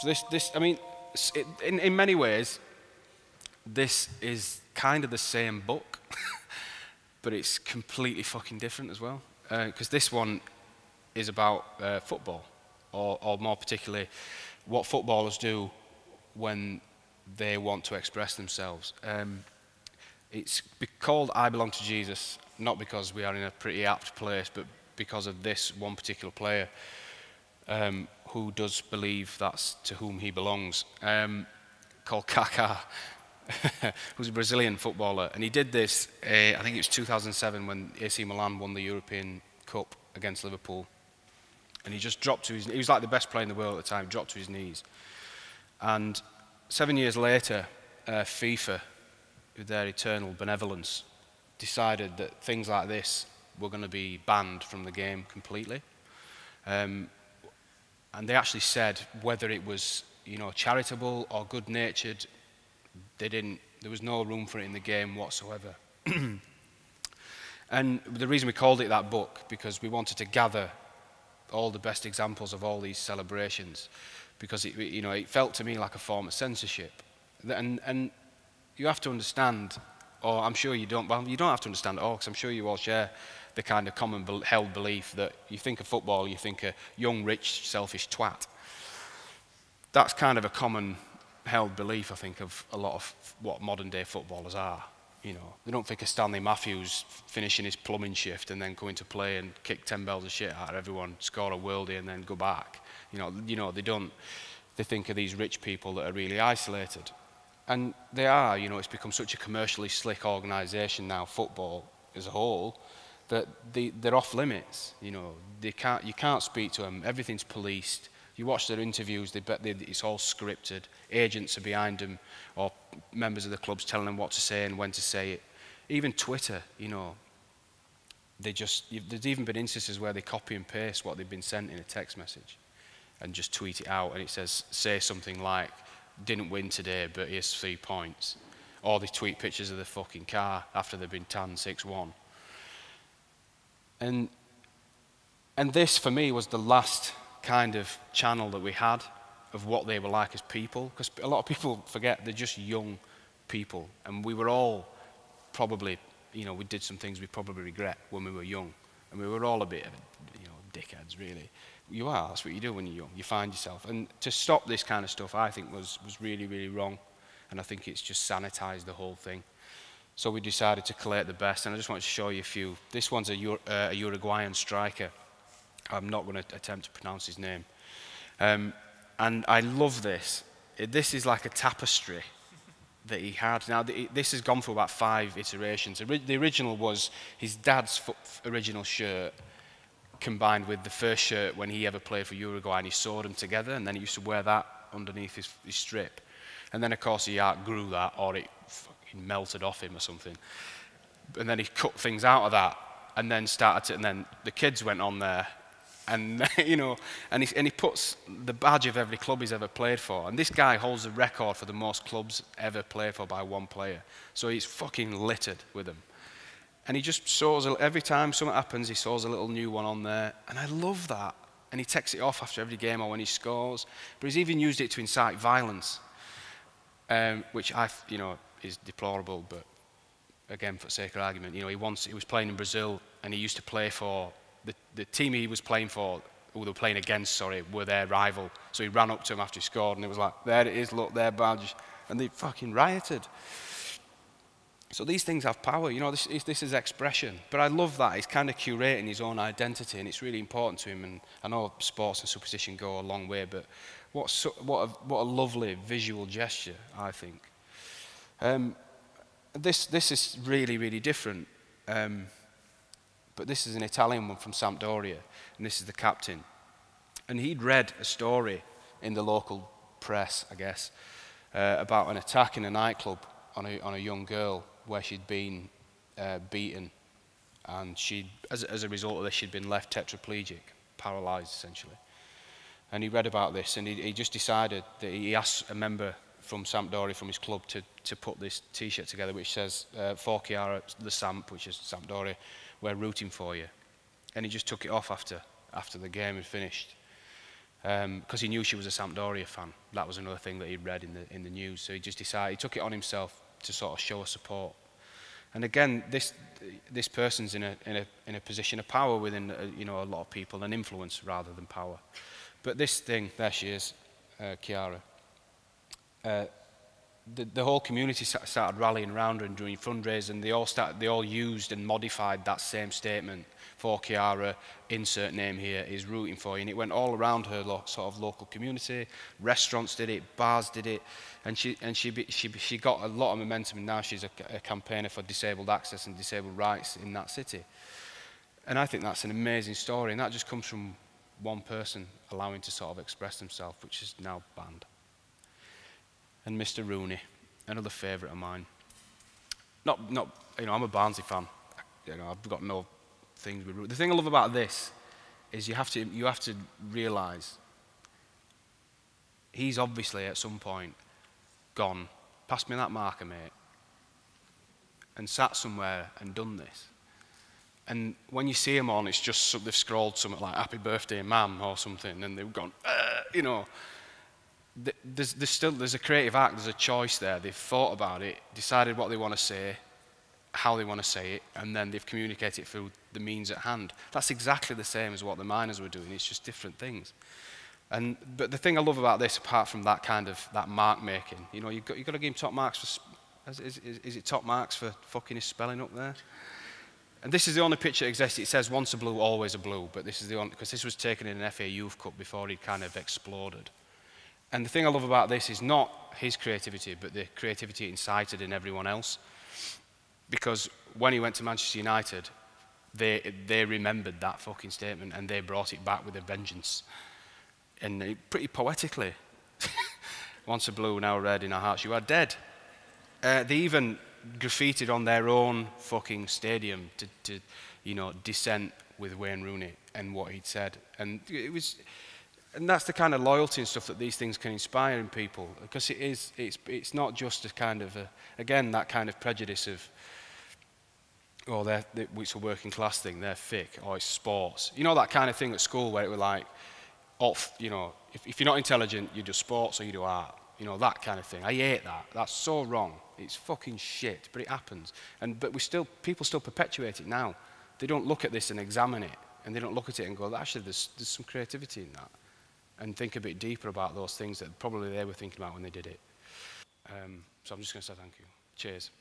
So I mean, in many ways, this is kind of the same book, but it's completely fucking different as well. Because this one is about football, or more particularly, what footballers do when they want to express themselves. It's called I Belong to Jesus, not because we are in a pretty apt place, but because of this one particular player who does believe that's to whom he belongs, called Kaká, who's a Brazilian footballer. And he did this, I think it was 2007 when AC Milan won the European Cup against Liverpool. And he just dropped to his knees. He was like the best player in the world at the time, dropped to his knees. And 7 years later, FIFA, with their eternal benevolence, decided that things like this were going to be banned from the game completely. And they actually said whether it was, charitable or good-natured, there was no room for it in the game whatsoever. And the reason we called it that book, because we wanted to gather all the best examples of all these celebrations, because it felt to me like a form of censorship. And you have to understand, or I'm sure you don't, well, you don't have to understand at all, because I'm sure you all share the kind of common held belief that you think of football, you think a young, rich, selfish twat. That's kind of a common held belief, I think, of a lot of what modern day footballers are. They don't think of Stanley Matthews finishing his plumbing shift and then going to play and kick 10 bells of shit out of everyone, score a worldie and then go back. They don't. They think of these rich people that are really isolated. And they are, it's become such a commercially slick organisation now, football as a whole, that they're off limits. You can't speak to them. Everything's policed. You watch their interviews, it's all scripted. Agents are behind them, or members of the clubs telling them what to say and when to say it. Even Twitter, there's even been instances where they copy and paste what they've been sent in a text message and just tweet it out, and it says, say something like, didn't win today, but here's 3 points. Or they tweet pictures of the fucking car after they've been tanned 6-1. And this, for me, was the last kind of channel that we had of what they were like as people, because a lot of people forget they're just young people, and we were all probably, we did some things we probably regret when we were young, and we were all a bit of, dickheads, really. You are, that's what you do when you're young, you find yourself. And to stop this kind of stuff, I think, was really, really wrong, and I think it's just sanitized the whole thing. So we decided to collate the best, and I just wanted to show you a few. This one's a Uruguayan striker. I'm not going to attempt to pronounce his name. And I love this. This is like a tapestry that he had. Now, this has gone through about 5 iterations. The original was his dad's original shirt combined with the first shirt when he ever played for Uruguay, and he sewed them together, and then he used to wear that underneath his strip. And then, of course, he outgrew that, or it fucking melted off him or something. And then he cut things out of that, and then and then the kids went on there, and and he puts the badge of every club he's ever played for. And this guy holds the record for the most clubs ever played for by one player. So he's fucking littered with them. And he just sews, every time something happens, he sews a little new one on there. And I love that. And he takes it off after every game or when he scores. But he's even used it to incite violence, which is deplorable. But again, for the sake of argument, he was playing in Brazil, and he used to play for the team he was playing for, who they were playing against, were their rival. So he ran up to him after he scored, and it was like, there it is, look, their badge. And they fucking rioted. So these things have power, this is expression. But I love that, he's kind of curating his own identity, and it's really important to him. And I know sports and superstition go a long way, but what a lovely visual gesture, I think. This is really, really different. But this is an Italian one from Sampdoria, and this is the captain. And he'd read a story in the local press, I guess, about an attack in a nightclub on a young girl where she'd been beaten, and as a result of this, she'd been left tetraplegic, paralysed essentially. And he read about this, and he just decided that he asked a member from Sampdoria, from his club, to put this T-shirt together, which says "For Chiara, the Samp," which is Sampdoria, we're rooting for you. And he just took it off after the game had finished. because he knew she was a Sampdoria fan. That was another thing that he'd read in the news. So he just decided, he took it on himself to sort of show her support. And again, this person's in a position of power within you know, a lot of people, and influence rather than power. But this thing, there she is, Chiara. The whole community started rallying around her and doing fundraisers, and they all used and modified that same statement for Chiara. Insert name here is rooting for you, and it went all around her sort of local community. Restaurants did it, bars did it, and she got a lot of momentum, and now she's a campaigner for disabled access and disabled rights in that city. And I think that's an amazing story, and that just comes from one person allowing to sort of express themselves, which is now banned. And Mr. Rooney, another favourite of mine. Not, you know, I'm a Barnsley fan. You know, I've got no things with Rooney. The thing I love about this is you have to realise he's obviously at some point gone, pass me that marker, mate, and sat somewhere and done this. And when you see him on, it's just they've scrolled something like "Happy Birthday, Ma'am" or something, and they've gone, you know. There's a creative act, there's a choice there. They've thought about it, decided what they want to say, how they want to say it, and then they've communicated it through the means at hand. That's exactly the same as what the miners were doing. It's just different things. But the thing I love about this, apart from that kind of mark making, you know, you've got to give him top marks for. Is it top marks for fucking his spelling up there? And this is the only picture that exists. It says "once a blue, always a blue," but this is the only, because this was taken in an FA Youth Cup before he'd kind of exploded. And the thing I love about this is not his creativity, but the creativity it incited in everyone else. Because when he went to Manchester United, they remembered that fucking statement, and they brought it back with a vengeance. And pretty poetically. Once a blue, now a red, in our hearts you are dead. They even graffitied on their own fucking stadium to you know, dissent with Wayne Rooney and what he'd said. And it was. And that's the kind of loyalty and stuff that these things can inspire in people, because it's not just a kind of again, that kind of prejudice of, oh, it's a working class thing, they're thick, or it's sports. You know, that kind of thing at school where it was like, you know, if you're not intelligent, you do sports or you do art. You know, that kind of thing. I hate that. That's so wrong. It's fucking shit, but it happens. But people still perpetuate it now. They don't look at this and examine it, and they don't look at it and go, actually, there's some creativity in that. And think a bit deeper about those things that probably they were thinking about when they did it. So I'm just going to say thank you. Cheers.